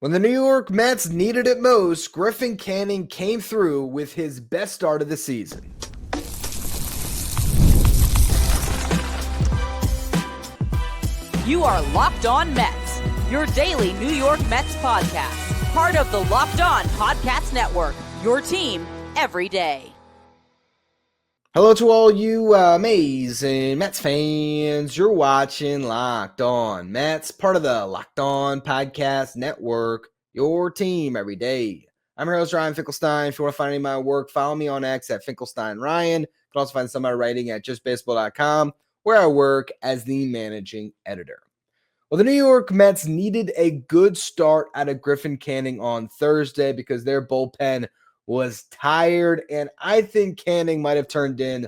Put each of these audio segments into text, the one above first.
When the New York Mets needed it most, Griffin Canning came through with his best start of the season. You are Locked On Mets, your daily New York Mets podcast. Part of the Locked On Podcast Network, your team every day. Hello to all you amazing Mets fans. You're watching Locked On Mets, part of the Locked On Podcast Network, your team every day. I'm your host, Ryan Finkelstein. If you want to find any of my work, follow me on X at Finkelstein Ryan. You can also find some of my writing at justbaseball.com, where I work as the managing editor. Well, the New York Mets needed a good start out of Griffin Canning on Thursday because their bullpen was tired, and I think Canning might have turned in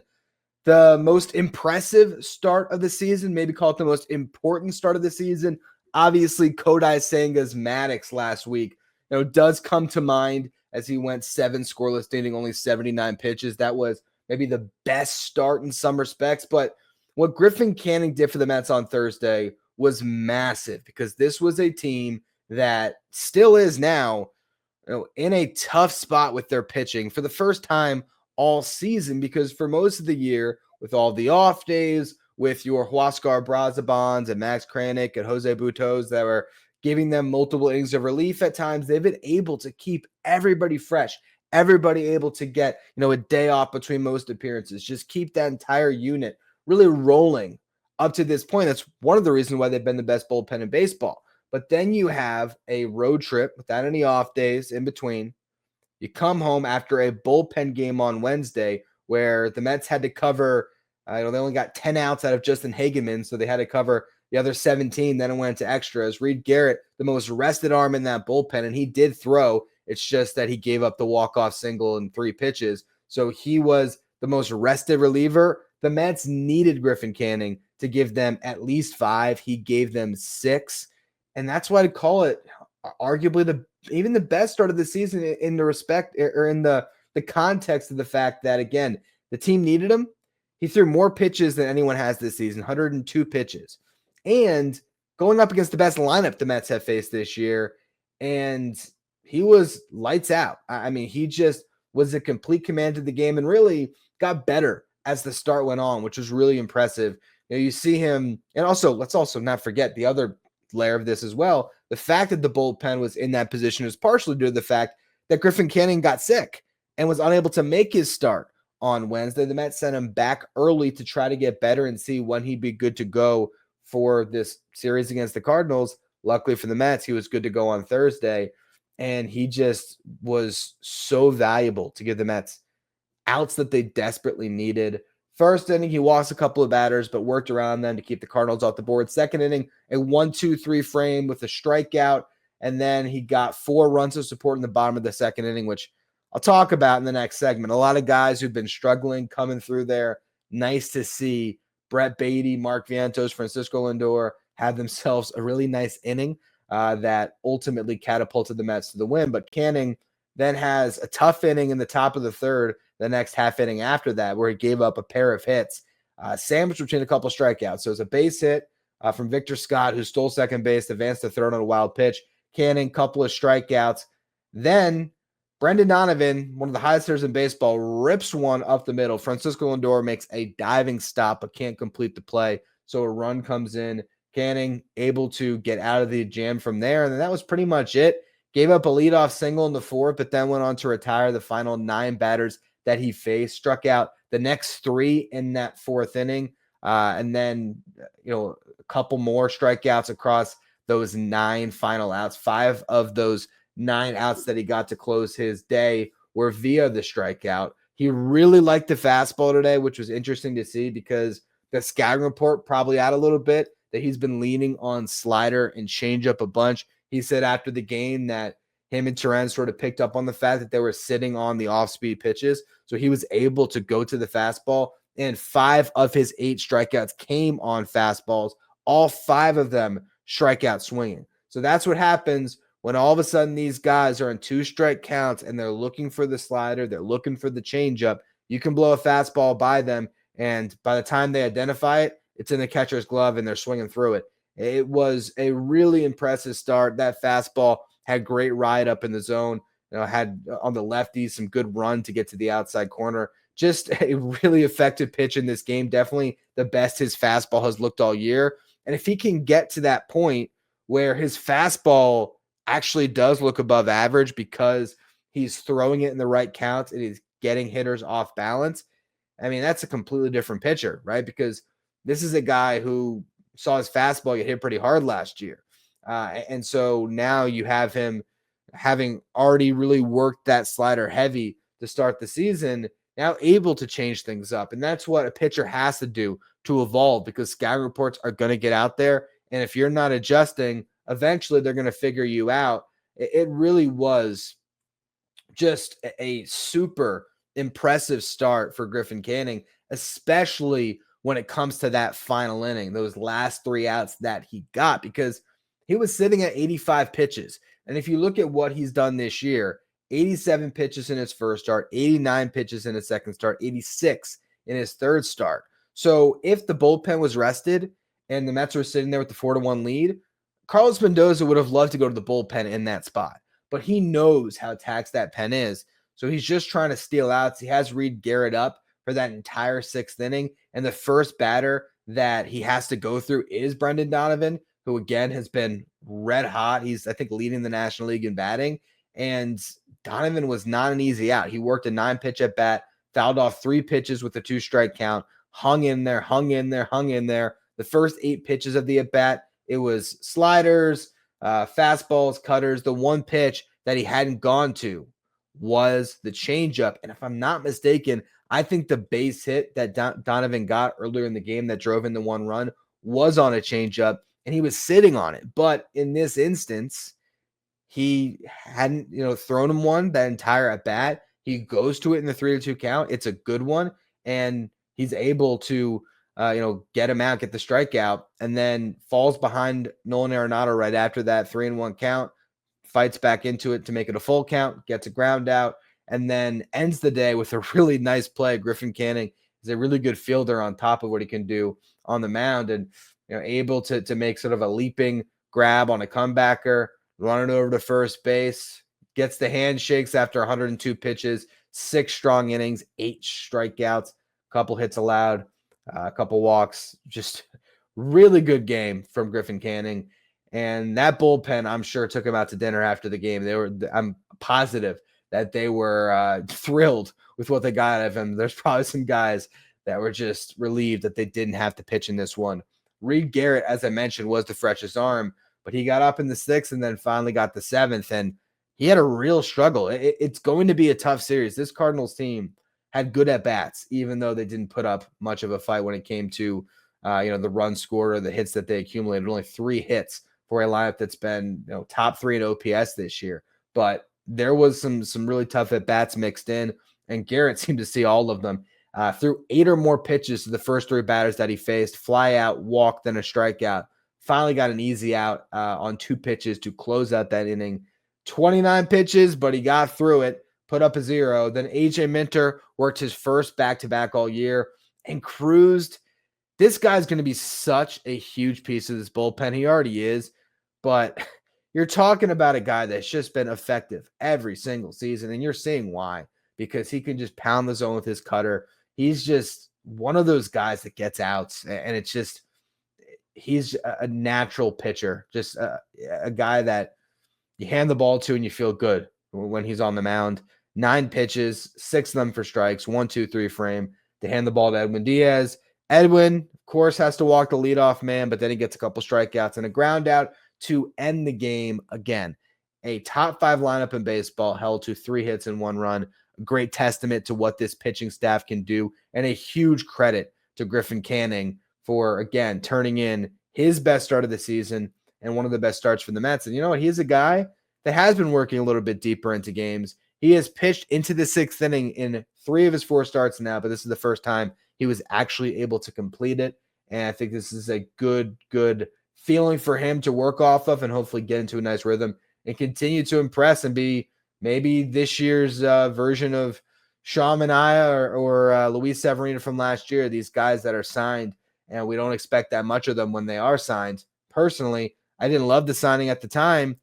the most impressive start of the season, maybe call it the most important start of the season. Obviously, Kodai Senga's Maddox last week, does come to mind as he went 7 scoreless, needing only 79 pitches. That was maybe the best start in some respects, but what Griffin Canning did for the Mets on Thursday was massive because this was a team that still is now in a tough spot with their pitching for the first time all season, because for most of the year, with all the off days, with your Huascar Brazabons and Max Kranick and Jose Butos that were giving them multiple innings of relief at times, they've been able to keep everybody fresh, everybody able to get, a day off between most appearances, just keep that entire unit really rolling up to this point. That's one of the reasons why they've been the best bullpen in baseball. But then you have a road trip without any off days in between. You come home after a bullpen game on Wednesday where the Mets had to cover, they only got 10 outs out of Justin Hageman, so they had to cover the other 17. Then it went into extras. Reed Garrett, the most rested arm in that bullpen, and he did throw. It's just that he gave up the walk-off single in 3 pitches. So he was the most rested reliever. The Mets needed Griffin Canning to give them at least 5. He gave them 6. And that's why I call it arguably even the best start of the season in the respect or in the context of the fact that, again, the team needed him. He threw more pitches than anyone has this season, 102 pitches. And going up against the best lineup the Mets have faced this year. And he was lights out. I mean, he just was a complete command of the game and really got better as the start went on, which was really impressive. You see him, and also let's also not forget the other layer of this as well. The fact that the bullpen was in that position is partially due to the fact that Griffin Canning got sick and was unable to make his start on Wednesday. The Mets sent him back early to try to get better and see when he'd be good to go for this series against the Cardinals. Luckily for the Mets, he was good to go on Thursday, and he just was so valuable to give the Mets outs that they desperately needed. First inning, he walks a couple of batters, but worked around them to keep the Cardinals off the board. Second inning, a 1-2-3 frame with a strikeout, and then he got 4 runs of support in the bottom of the second inning, which I'll talk about in the next segment. A lot of guys who've been struggling coming through there. Nice to see Brett Baty, Mark Vientos, Francisco Lindor have themselves a really nice inning that ultimately catapulted the Mets to the win. But Canning then has a tough inning in the top of the third, the next half inning after that, where he gave up a pair of hits, sandwiched between a couple of strikeouts. So it was a base hit from Victor Scott, who stole second base, advanced to third on a wild pitch. Canning, couple of strikeouts. Then Brendan Donovan, one of the highest hitters in baseball, rips one up the middle. Francisco Lindor makes a diving stop but can't complete the play. So a run comes in. Canning able to get out of the jam from there. And then that was pretty much it. Gave up a leadoff single in the 4th, but then went on to retire the final 9 batters that he faced, struck out the next 3 in that 4th inning. And then, a couple more strikeouts across those 9 final outs. 5 of those 9 outs that he got to close his day were via the strikeout. He really liked the fastball today, which was interesting to see because the scouting report probably out a little bit that he's been leaning on slider and changeup a bunch. He said after the game that him and Tyrone sort of picked up on the fact that they were sitting on the off-speed pitches. So he was able to go to the fastball, and 5 of his 8 strikeouts came on fastballs, all 5 of them strikeout swinging. So that's what happens when all of a sudden these guys are in 2-strike counts and they're looking for the slider, they're looking for the changeup. You can blow a fastball by them, and by the time they identify it, it's in the catcher's glove and they're swinging through it. It was a really impressive start. That fastball had great ride up in the zone, had on the lefties some good run to get to the outside corner. Just a really effective pitch in this game. Definitely the best his fastball has looked all year. And if he can get to that point where his fastball actually does look above average because he's throwing it in the right counts and he's getting hitters off balance, I mean, that's a completely different pitcher, right? Because this is a guy who saw his fastball get hit pretty hard last year. And so now you have him having already really worked that slider heavy to start the season, now able to change things up. And that's what a pitcher has to do to evolve, because scouting reports are going to get out there. And if you're not adjusting, eventually they're going to figure you out. It really was just a super impressive start for Griffin Canning, especially when it comes to that final inning, those last 3 outs that he got, because he was sitting at 85 pitches. And if you look at what he's done this year, 87 pitches in his first start, 89 pitches in his second start, 86 in his third start. So if the bullpen was rested and the Mets were sitting there with the 4-1 lead, Carlos Mendoza would have loved to go to the bullpen in that spot. But he knows how taxed that pen is. So he's just trying to steal outs. He has Reed Garrett up for that entire 6th inning. And the first batter that he has to go through is Brendan Donovan, who again has been red hot. He's, I think, leading the National League in batting. And Donovan was not an easy out. He worked a 9-pitch at bat, fouled off 3 pitches with a 2-strike count, hung in there. The first 8 pitches of the at bat, it was sliders, fastballs, cutters. The one pitch that he hadn't gone to was the changeup. And if I'm not mistaken, I think the base hit that Donovan got earlier in the game that drove in the 1 run was on a changeup, and he was sitting on it. But in this instance, he hadn't, thrown him one that entire at bat. He goes to it in the 3-2 count. It's a good one, and he's able to, get him out, get the strikeout, and then falls behind Nolan Arenado right after that 3-1 count, fights back into it to make it a full count, gets a ground out, and then ends the day with a really nice play. Griffin Canning is a really good fielder on top of what he can do on the mound, and able to make sort of a leaping grab on a comebacker, run it over to first base, gets the handshakes after 102 pitches, 6 strong innings, 8 strikeouts, a couple hits allowed, a couple walks. Just really good game from Griffin Canning. And that bullpen, I'm sure, took him out to dinner after the game. I'm positive that they were thrilled with what they got out of him. There's probably some guys that were just relieved that they didn't have to pitch in this one. Reed Garrett, as I mentioned, was the freshest arm, but he got up in the 6th and then finally got the 7th, and he had a real struggle. It's going to be a tough series. This Cardinals team had good at-bats, even though they didn't put up much of a fight when it came to the run scored or the hits that they accumulated. Only 3 hits for a lineup that's been top 3 in OPS this year. But there was some really tough at-bats mixed in, and Garrett seemed to see all of them. Threw 8 or more pitches to the first 3 batters that he faced, fly out, walk, then a strikeout. Finally got an easy out on 2 pitches to close out that inning. 29 pitches, but he got through it, put up a 0. Then AJ Minter worked his first back-to-back all year and cruised. This guy's going to be such a huge piece of this bullpen. He already is, but you're talking about a guy that's just been effective every single season, and you're seeing why, because he can just pound the zone with his cutter. He's just one of those guys that gets outs, and it's just he's a natural pitcher, just a guy that you hand the ball to and you feel good when he's on the mound. 9 pitches, 6 of them for strikes, 1, 2, 3 frame. They hand the ball to Edwin Diaz. Edwin, of course, has to walk the leadoff man, but then he gets a couple strikeouts and a ground out to end the game again. A top 5 lineup in baseball held to 3 hits and 1 run. A great testament to what this pitching staff can do, and a huge credit to Griffin Canning for, again, turning in his best start of the season and one of the best starts for the Mets. And you know what? He's a guy that has been working a little bit deeper into games. He has pitched into the 6th inning in 3 of his 4 starts now, but this is the first time he was actually able to complete it. And I think this is a good feeling for him to work off of and hopefully get into a nice rhythm and continue to impress and be maybe this year's version of Sean Manaea or Luis Severino from last year, these guys that are signed, and we don't expect that much of them when they are signed. Personally, I didn't love the signing at the time.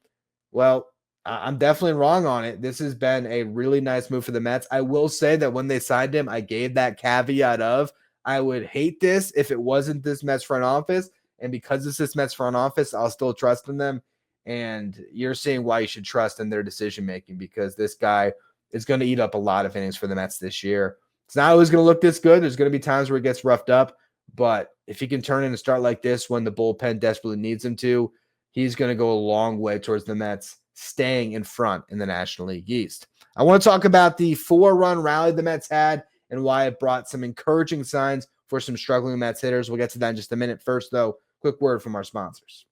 Well, I'm definitely wrong on it. This has been a really nice move for the Mets. I will say that when they signed him, I gave that caveat of I would hate this if it wasn't this Mets front office. And because it's this Mets front office, I'll still trust in them. And you're seeing why you should trust in their decision making, because this guy is going to eat up a lot of innings for the Mets this year. It's not always going to look this good. There's going to be times where it gets roughed up. But if he can turn in and start like this when the bullpen desperately needs him to, he's going to go a long way towards the Mets staying in front in the National League East. I want to talk about the 4-run rally the Mets had and why it brought some encouraging signs for some struggling Mets hitters. We'll get to that in just a minute. First, though, quick word from our sponsors.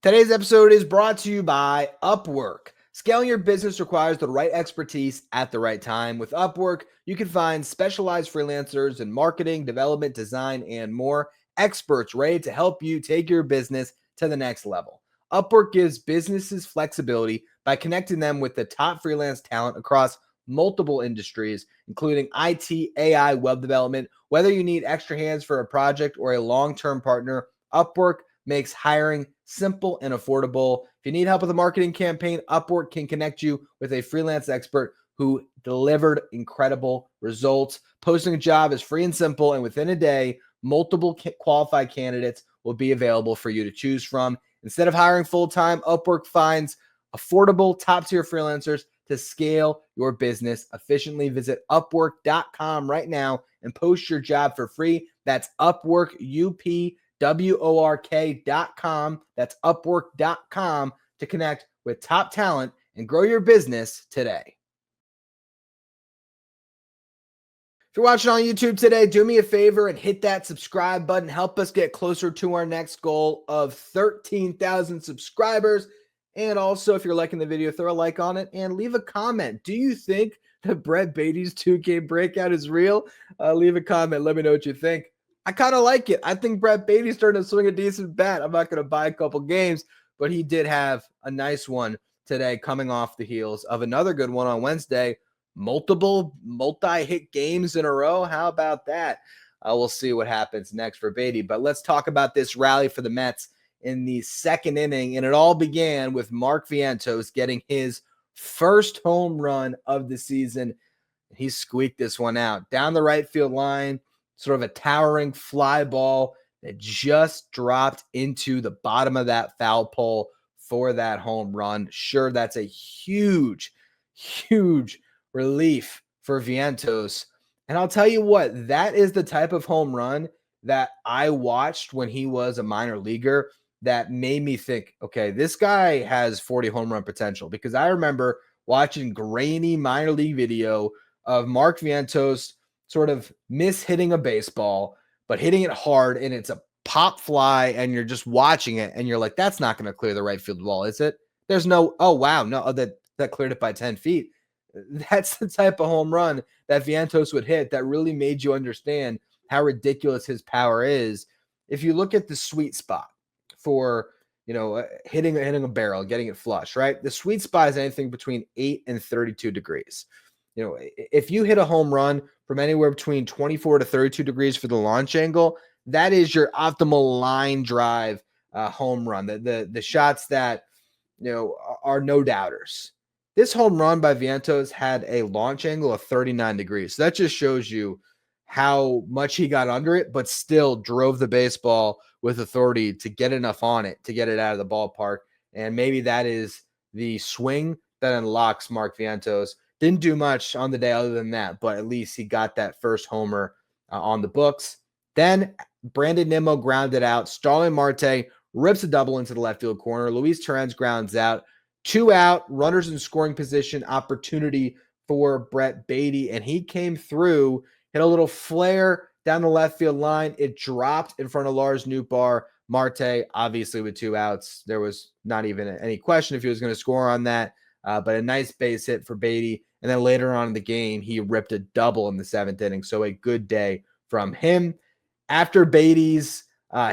Today's episode is brought to you by Upwork. Scaling your business requires the right expertise at the right time. With Upwork, you can find specialized freelancers in marketing, development, design, and more. Experts ready to help you take your business to the next level. Upwork gives businesses flexibility by connecting them with the top freelance talent across multiple industries, including IT, AI, web development. Whether you need extra hands for a project or a long-term partner, Upwork makes hiring simple and affordable. If you need help with a marketing campaign, Upwork can connect you with a freelance expert who delivered incredible results. Posting a job is free and simple, and within a day, multiple qualified candidates will be available for you to choose from. Instead of hiring full-time, Upwork finds affordable, top-tier freelancers to scale your business efficiently. Visit Upwork.com right now and post your job for free. That's Upwork, UPWORK.com. That's Upwork.com to connect with top talent and grow your business today. If you're watching on YouTube today, do me a favor and hit that subscribe button. Help us get closer to our next goal of 13,000 subscribers. And also, if you're liking the video, throw a like on it and leave a comment. Do you think that Brett Baty's 2-game breakout is real? Leave a comment. Let me know what you think. I kind of like it. I think Brett Baty's starting to swing a decent bat. I'm not going to buy a couple games, but he did have a nice one today coming off the heels of another good one on Wednesday. Multiple multi-hit games in a row. How about that? We'll see what happens next for Baty. But let's talk about this rally for the Mets in the second inning. And it all began with Mark Vientos getting his first home run of the season. He squeaked this one out down the right field line, sort of a towering fly ball that just dropped into the bottom of that foul pole for that home run. Sure, that's a huge, huge relief for Vientos. And I'll tell you what, that is the type of home run that I watched when he was a minor leaguer that made me think, okay, this guy has 40 home run potential, because I remember watching grainy minor league video of Mark Vientos sort of mishitting a baseball, but hitting it hard, and it's a pop fly, and you're just watching it, and you're like, that's not going to clear the right field wall, is it? There's no, oh, wow, no, that cleared it by 10 feet. That's the type of home run that Vientos would hit that really made you understand how ridiculous his power is. If you look at the sweet spot for, hitting a barrel, getting it flush, right? The sweet spot is anything between 8 and 32 degrees. If you hit a home run from anywhere between 24 to 32 degrees for the launch angle, that is your optimal line drive home run. The shots that, are no doubters. This home run by Vientos had a launch angle of 39 degrees. So that just shows you how much he got under it, but still drove the baseball with authority to get enough on it to get it out of the ballpark. And maybe that is the swing that unlocks Mark Vientos. Didn't do much on the day other than that, but at least he got that first homer on the books. Then Brandon Nimmo grounded out. Starling Marte rips a double into the left field corner. Luis Torrens grounds out. 2 out, runners in scoring position, opportunity for Brett Baty, and he came through, hit a little flare down the left field line. It dropped in front of Lars Nootbaar. Marte, obviously with 2 outs, there was not even any question if he was going to score on that, but a nice base hit for Baty. And then later on in the game, he ripped a double in the 7th inning, so a good day from him. After Baty's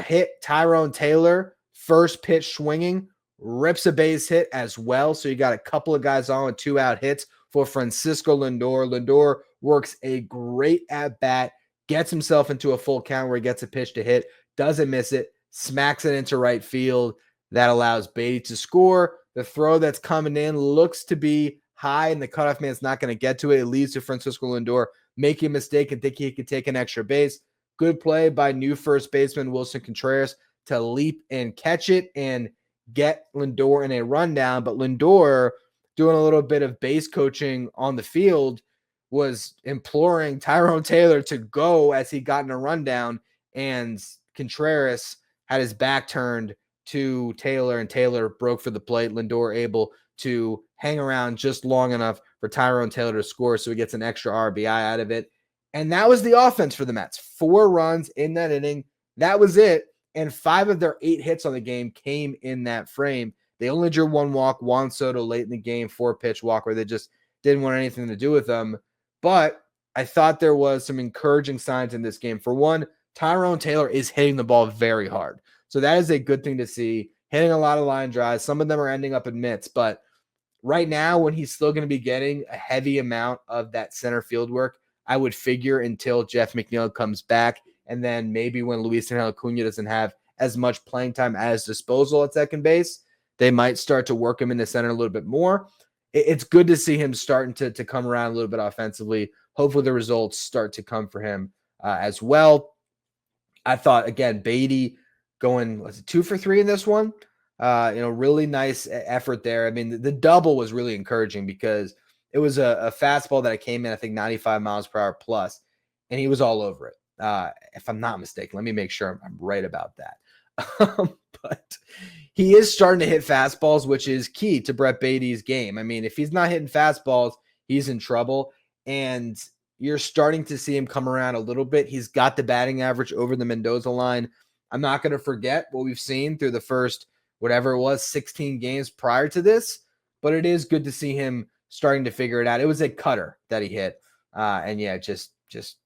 hit, Tyrone Taylor, first pitch swinging, rips a base hit as well. So you got a couple of guys on with 2-out hits for Francisco Lindor. Lindor works a great at-bat, gets himself into a full count where he gets a pitch to hit, doesn't miss it, smacks it into right field. That allows Baty to score. The throw that's coming in looks to be high, and the cutoff man's not going to get to it. It leads to Francisco Lindor making a mistake and thinking he could take an extra base. Good play by new first baseman Wilson Contreras to leap and catch it and get Lindor in a rundown. But Lindor, doing a little bit of base coaching on the field, was imploring Tyrone Taylor to go as he got in a rundown, and Contreras had his back turned to Taylor, and Taylor broke for the plate. Lindor able to hang around just long enough for Tyrone Taylor to score, so he gets an extra RBI out of it. And that was the offense for the Mets. 4 runs in that inning. That was it. And 5 of their 8 hits on the game came in that frame. They only drew 1 walk, Juan Soto late in the game, 4-pitch walk where they just didn't want anything to do with them. But I thought there was some encouraging signs in this game. For one, Tyrone Taylor is hitting the ball very hard. So that is a good thing to see. Hitting a lot of line drives. Some of them are ending up in mitts. But right now, when he's still going to be getting a heavy amount of that center field work, I would figure until Jeff McNeil comes back, and then maybe when Luis Angel Acuna doesn't have as much playing time as disposal at second base, they might start to work him in the center a little bit more. It's good to see him starting to come around a little bit offensively. Hopefully the results start to come for him as well. I thought, again, Baty going 2 for 3 in this one. Really nice effort there. I mean, the double was really encouraging because it was a fastball that came in, I think, 95 miles per hour plus, and he was all over it. If I'm not mistaken, let me make sure I'm right about that. But he is starting to hit fastballs, which is key to Brett Baty's game. I mean, if he's not hitting fastballs, he's in trouble, and you're starting to see him come around a little bit. He's got the batting average over the Mendoza line. I'm not going to forget what we've seen through the first, whatever it was, 16 games prior to this, but it is good to see him starting to figure it out. It was a cutter that he hit, and yeah, just hit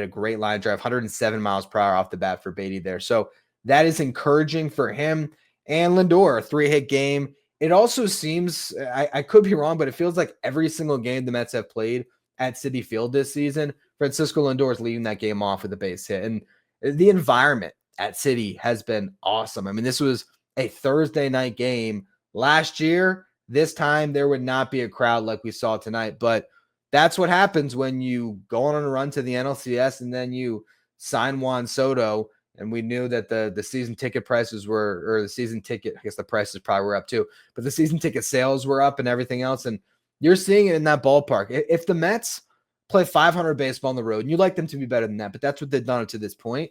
a great line drive, 107 miles per hour off the bat for Baty there. So that is encouraging for him. And Lindor, a 3-hit game. It also seems, I could be wrong, but it feels like every single game the Mets have played at Citi Field this season, Francisco Lindor is leading that game off with a base hit. And the environment at Citi has been awesome. I mean, this was a Thursday night game. Last year, this time, there would not be a crowd like we saw tonight. But that's what happens when you go on a run to the NLCS and then you sign Juan Soto. And we knew that the season ticket prices were, or the season ticket, I guess the prices probably were up too, but the season ticket sales were up and everything else. And you're seeing it in that ballpark. If the Mets play 500 baseball on the road, and you'd like them to be better than that, but that's what they've done to this point.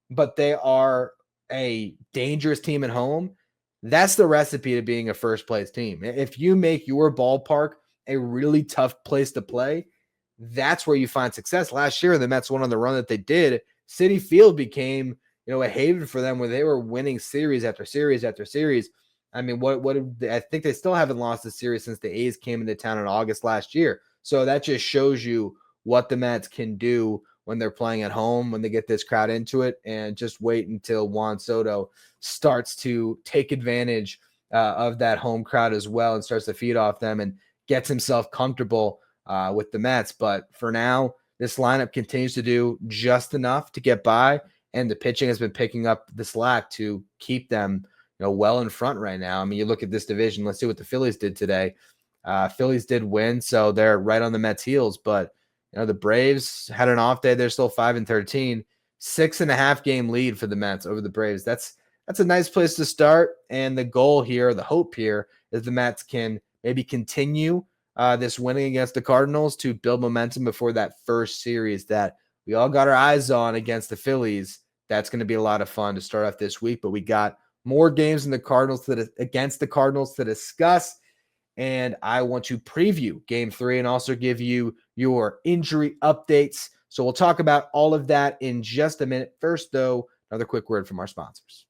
But they are a dangerous team at home. That's the recipe to being a first place team. If you make your ballpark a really tough place to play, that's where you find success. Last year, the Mets went on the run that they did. Citi Field became, a haven for them where they were winning series after series after series. I mean, I think they still haven't lost a series since the A's came into town in August last year. So that just shows you what the Mets can do when they're playing at home, when they get this crowd into it, and just wait until Juan Soto starts to take advantage of that home crowd as well and starts to feed off them and gets himself comfortable with the Mets. But for now, this lineup continues to do just enough to get by, and the pitching has been picking up the slack to keep them well in front right now. I mean, you look at this division. Let's see what the Phillies did today. Phillies did win, so they're right on the Mets' heels. But the Braves had an off day. They're still 5-13, 6.5 game lead for the Mets over the Braves. That's a nice place to start. And the goal here, the hope here, is the Mets can maybe continue this winning against the Cardinals to build momentum before that first series that we all got our eyes on against the Phillies. That's going to be a lot of fun to start off this week. But we got more games against the Cardinals to discuss. And I want to preview Game 3 and also give you your injury updates. So we'll talk about all of that in just a minute. First, though, another quick word from our sponsors.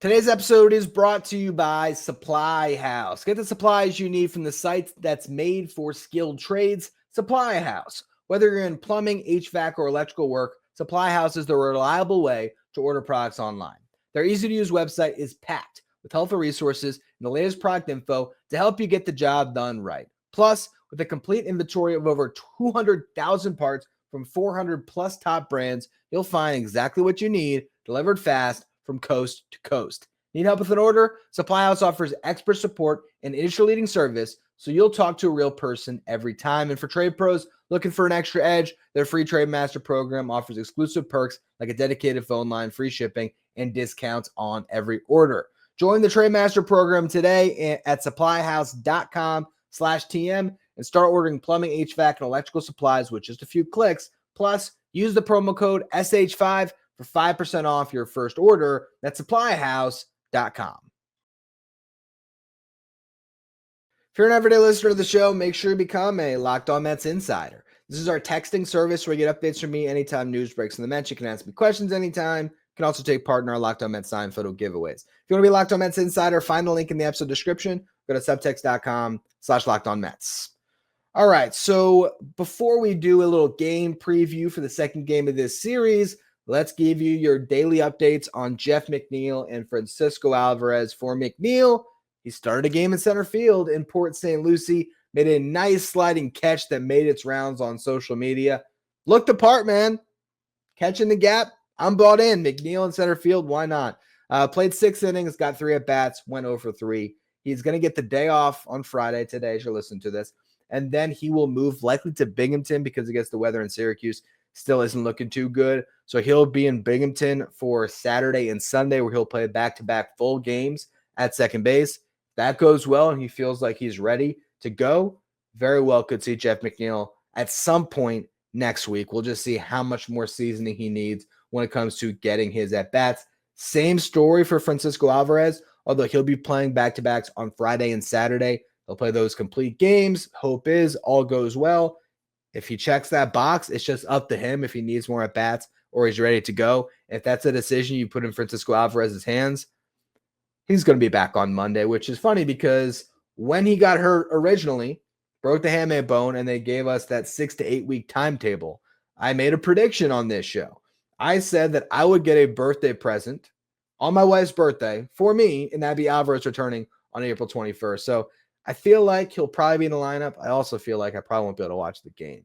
Today's episode is brought to you by Supply House. Get the supplies you need from the site that's made for skilled trades, Supply House. Whether you're in plumbing, HVAC, or electrical work, Supply House is the reliable way to order products online. Their easy-to-use website is packed with helpful resources and the latest product info to help you get the job done right. Plus, with a complete inventory of over 200,000 parts from 400 plus top brands, you'll find exactly what you need delivered fast from coast to coast. Need help with an order? Supply House offers expert support and industry-leading service, so you'll talk to a real person every time. And for trade pros looking for an extra edge, their free Trade Master program offers exclusive perks like a dedicated phone line, free shipping, and discounts on every order. Join the Trade Master program today at supplyhouse.com/TM and start ordering plumbing, HVAC, and electrical supplies with just a few clicks. Plus, use the promo code SH5 for 5% off your first order. That's supplyhouse.com. If you're an everyday listener to the show, make sure you become a Locked On Mets insider. This is our texting service where you get updates from me anytime news breaks in the Mets. You can ask me questions anytime. You can also take part in our Locked On Mets signed photo giveaways. If you want to be Locked On Mets insider, find the link in the episode description. Go to subtext.com/LockedOnMets. All right, so before we do a little game preview for the second game of this series, let's give you your daily updates on Jeff McNeil and Francisco Alvarez. For McNeil, he started a game in center field in Port St. Lucie, made a nice sliding catch that made its rounds on social media. Looked the part, man. Catching the gap. I'm bought in. McNeil in center field, why not? Played 6 innings, got 3 at-bats, went 0 for 3. He's going to get the day off on Friday today as you listen to this. And then he will move likely to Binghamton because against the weather in Syracuse still isn't looking too good. So he'll be in Binghamton for Saturday and Sunday where he'll play back-to-back full games at second base. That goes well and he feels like he's ready to go. Very well could see Jeff McNeil at some point next week. We'll just see how much more seasoning he needs when it comes to getting his at-bats. Same story for Francisco Alvarez, although he'll be playing back-to-backs on Friday and Saturday. They'll play those complete games. Hope is all goes well. If he checks that box, it's just up to him if he needs more at-bats or he's ready to go. If that's a decision you put in Francisco Alvarez's hands, he's going to be back on Monday, which is funny because when he got hurt originally, broke the hamate bone, and they gave us that 6 to 8 week timetable, I made a prediction on this show. I said that I would get a birthday present on my wife's birthday for me, and that'd be Alvarez returning on April 21st. So I feel like he'll probably be in the lineup. I also feel like I probably won't be able to watch the game.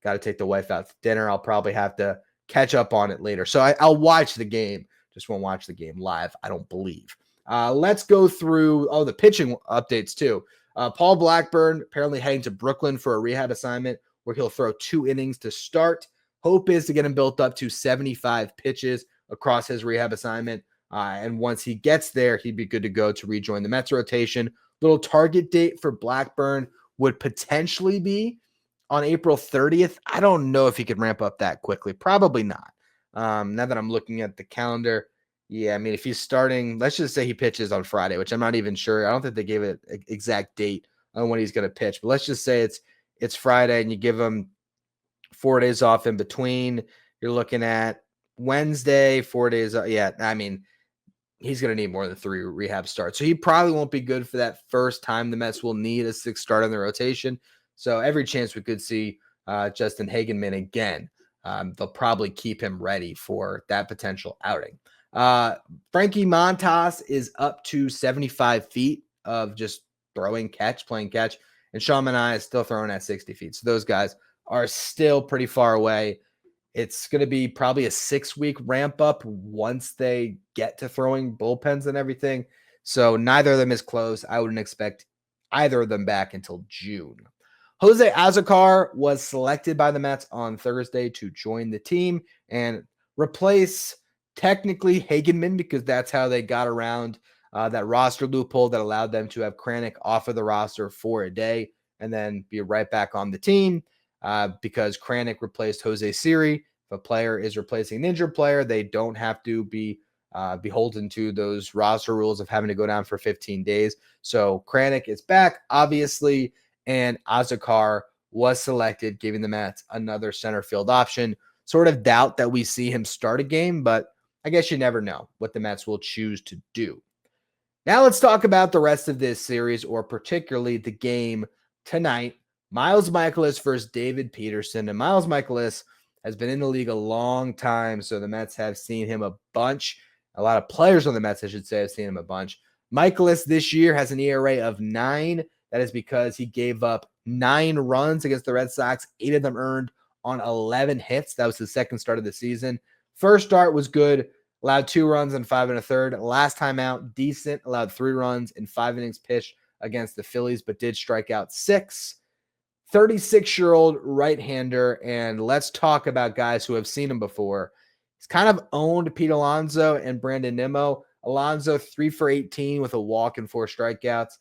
Got to take the wife out to dinner. I'll probably have to catch up on it later. So I'll watch the game. Just won't watch the game live, I don't believe. Let's go through the pitching updates too. Paul Blackburn apparently heading to Brooklyn for a rehab assignment where he'll throw 2 innings to start. Hope is to get him built up to 75 pitches across his rehab assignment. And once he gets there, he'd be good to go to rejoin the Mets rotation. Little target date for Blackburn would potentially be on April 30th. I don't know if he could ramp up that quickly. Probably not. Now that I'm looking at the calendar, yeah, I mean, if he's starting, let's just say he pitches on Friday, which I'm not even sure. I don't think they gave an exact date on when he's going to pitch. But let's just say it's Friday and you give him 4 days off in between. You're looking at Wednesday, 4 days. Yeah, I mean, he's going to need more than 3 rehab starts. So he probably won't be good for that first time the Mets will need a 6th start in the rotation. So every chance we could see Justin Hagenman again. They'll probably keep him ready for that potential outing. Frankie Montas is up to 75 feet of just playing catch. And Sean Manaea is still throwing at 60 feet. So those guys are still pretty far away. It's going to be probably a 6-week ramp up once they get to throwing bullpens and everything. So neither of them is close. I wouldn't expect either of them back until June. Jose Azocar was selected by the Mets on Thursday to join the team and replace technically Hagenman because that's how they got around that roster loophole that allowed them to have Kranick off of the roster for a day and then be right back on the team. Because Kranick replaced Jose Siri. If a player is replacing an injured player, they don't have to be beholden to those roster rules of having to go down for 15 days. So Kranick is back, obviously, and Azocar was selected, giving the Mets another center field option. Sort of doubt that we see him start a game, but I guess you never know what the Mets will choose to do. Now let's talk about the rest of this series, or particularly the game tonight. Miles Mikolas versus David Peterson. And Miles Mikolas has been in the league a long time, so the Mets have seen him a bunch. A lot of players on the Mets, I should say, have seen him a bunch. Mikolas this year has an ERA of 9. That is because he gave up 9 runs against the Red Sox, 8 of them earned on 11 hits. That was his second start of the season. First start was good. allowed 2 runs in 5 1/3. Last time out, decent, allowed 3 runs in 5 innings pitched against the Phillies, but did strike out 6. 36-year-old right-hander, and let's talk about guys who have seen him before. He's kind of owned Pete Alonso and Brandon Nimmo. Alonso 3 for 18 with a walk and 4 strikeouts.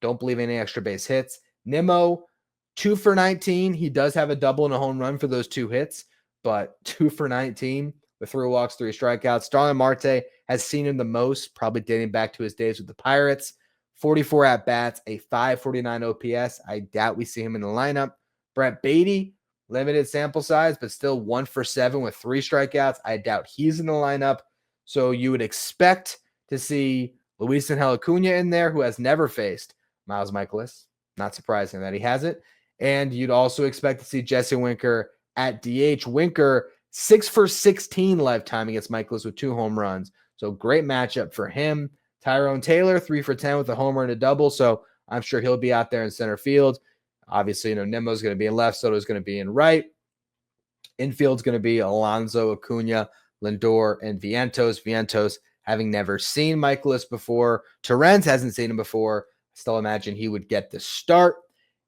Don't believe any extra base hits. Nimmo 2 for 19. He does have a double and a home run for those 2 hits, but 2 for 19 with 3 walks, 3 strikeouts. Starling Marte has seen him the most, probably dating back to his days with the Pirates. 44 at-bats, a 549 OPS. I doubt we see him in the lineup. Brett Baty, limited sample size, but still 1 for 7 with 3 strikeouts. I doubt he's in the lineup. So you would expect to see Luis Angel Acuna in there, who has never faced Miles Mikolas. Not surprising that he hasn't. And you'd also expect to see Jesse Winker at DH. Winker, 6 for 16 lifetime against Mikolas with 2 home runs. So great matchup for him. Tyrone Taylor, 3 for 10 with a homer and a double. So I'm sure he'll be out there in center field. Obviously, Nimmo's going to be in left. Soto's going to be in right. Infield's going to be Alonso, Acuna, Lindor, and Vientos. Vientos having never seen Mikolas before. Torrens hasn't seen him before. I still imagine he would get the start.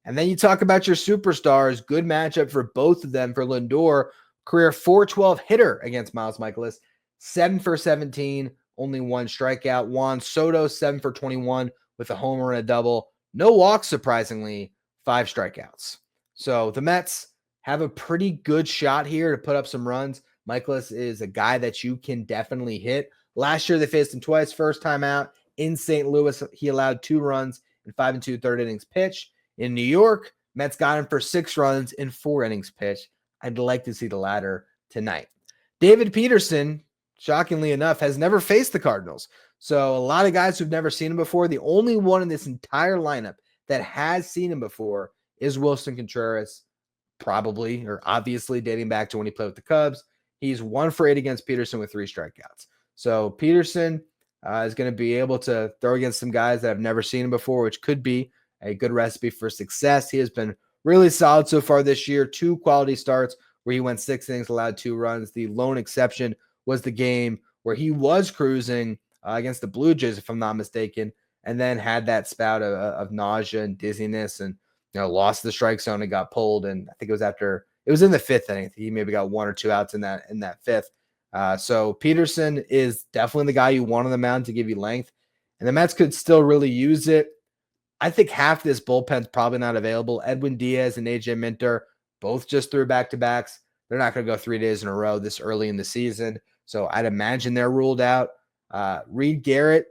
And then you talk about your superstars. Good matchup for both of them. For Lindor, career .412 hitter against Miles Mikolas. 7 for 17. Only 1 strikeout. Juan Soto, 7 for 21 with a homer and a double. No walks, surprisingly, 5 strikeouts. So the Mets have a pretty good shot here to put up some runs. Mikolas is a guy that you can definitely hit. Last year, they faced him twice. First time out in St. Louis, he allowed 2 runs in 5 2/3 innings pitched. In New York, Mets got him for 6 runs in 4 innings pitched. I'd like to see the latter tonight. David Peterson, shockingly enough, has never faced the Cardinals. So a lot of guys who've never seen him before. The only one in this entire lineup that has seen him before is Wilson Contreras, probably or obviously dating back to when he played with the Cubs. He's 1 for 8 against Peterson with 3 strikeouts. So Peterson is going to be able to throw against some guys that have never seen him before, which could be a good recipe for success. He has been really solid so far this year. 2 quality starts where he went 6 innings, allowed 2 runs. The lone exception was the game where he was cruising against the Blue Jays, if I'm not mistaken, and then had that spout of nausea and dizziness and lost the strike zone and got pulled. And I think it was in the 5th inning. He maybe got 1 or 2 outs in that 5th. So Peterson is definitely the guy you want on the mound to give you length. And the Mets could still really use it. I think half this bullpen's probably not available. Edwin Diaz and AJ Minter both just threw back-to-backs. They're not going to go 3 days in a row this early in the season. So I'd imagine they're ruled out. Reed Garrett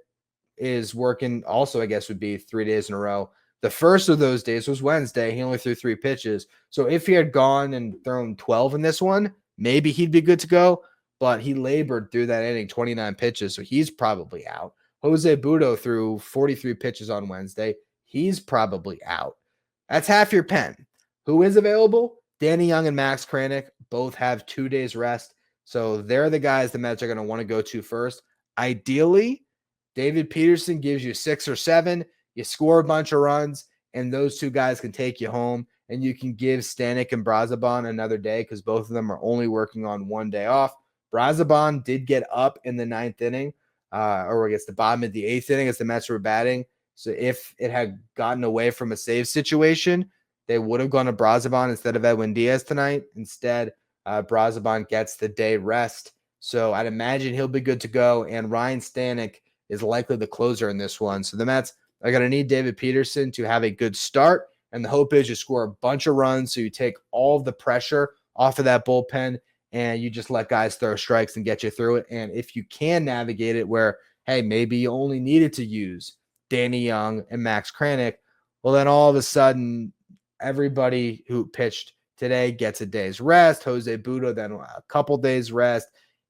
is working also, I guess, would be 3 days in a row. The first of those days was Wednesday. He only threw 3 pitches. So if he had gone and thrown 12 in this one, maybe he'd be good to go. But he labored through that inning, 29 pitches. So he's probably out. Jose Butto threw 43 pitches on Wednesday. He's probably out. That's half your pen. Who is available? Danny Young and Max Kranick both have 2 days rest. So they're the guys the Mets are going to want to go to first. Ideally, David Peterson gives you 6 or 7. You score a bunch of runs, and those 2 guys can take you home. And you can give Stanek and Brazoban another day because both of them are only working on 1 day off. Brazoban did get up in the 9th inning, or I guess the bottom of the 8th inning as the Mets were batting. So if it had gotten away from a save situation, they would have gone to Brazoban instead of Edwin Diaz tonight. Instead, Brazoban gets the day rest. So I'd imagine he'll be good to go. And Ryan Stanek is likely the closer in this one. So the Mets are going to need David Peterson to have a good start. And the hope is you score a bunch of runs so you take all of the pressure off of that bullpen and you just let guys throw strikes and get you through it. And if you can navigate it where, hey, maybe you only needed to use Danny Young and Max Kranick, well, then all of a sudden, everybody who pitched today gets a day's rest. Jose Butto, then a couple days rest.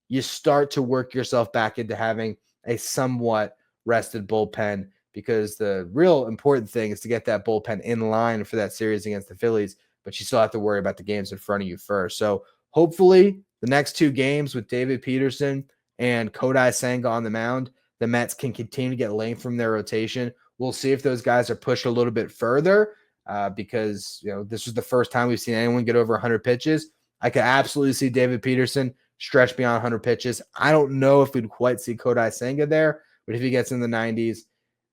You start to work yourself back into having a somewhat rested bullpen because the real important thing is to get that bullpen in line for that series against the Phillies, but you still have to worry about the games in front of you first. So hopefully the next 2 games with David Peterson and Kodai Senga on the mound, the Mets can continue to get length from their rotation. We'll see if those guys are pushed a little bit further because this was the first time we've seen anyone get over 100 pitches. I could absolutely see David Peterson stretch beyond 100 pitches. I don't know if we'd quite see Kodai Senga there, but if he gets in the 90s,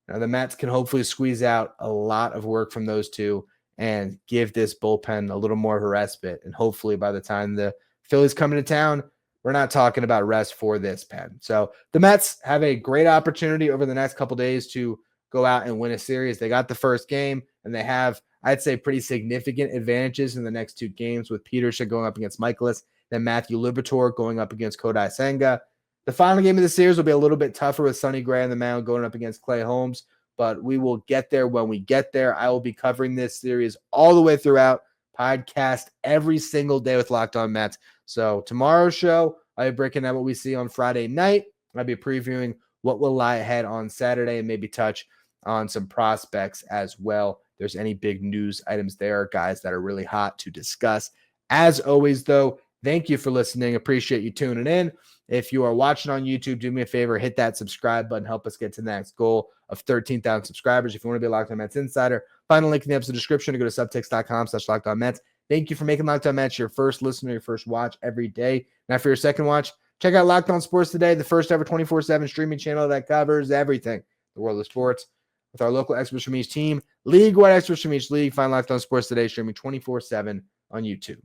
the Mets can hopefully squeeze out a lot of work from those two and give this bullpen a little more of a respite. And hopefully by the time the Phillies come into town, we're not talking about rest for this pen. So the Mets have a great opportunity over the next couple days to go out and win a series. They got the first game, and they have, I'd say, pretty significant advantages in the next two games, with Peterson going up against Mikolas, then Matthew Liberatore going up against Kodai Senga. The final game of the series will be a little bit tougher with Sonny Gray on the mound going up against Clay Holmes, but we will get there when we get there. I will be covering this series all the way throughout, podcast every single day with Locked On Mets. So tomorrow's show, I'll be breaking down what we see on Friday night. I'll be previewing what will lie ahead on Saturday and maybe touch on some prospects as well. If there's any big news items there, guys that are really hot to discuss. As always, though, thank you for listening. Appreciate you tuning in. If you are watching on YouTube, do me a favor, hit that subscribe button. Help us get to the next goal of 13,000 subscribers. If you want to be a Locked On Mets insider, find a link in the episode description to go to subtext.com/LockedOnMets. Thank you for making Locked On Mets your first listen or your first watch every day. Now for your second watch, check out Locked On Sports Today, the first ever 24/7 streaming channel that covers everything, the world of sports, with our local experts from each team, league-wide experts from each league. Find Locked On Sports Today streaming 24/7 on YouTube.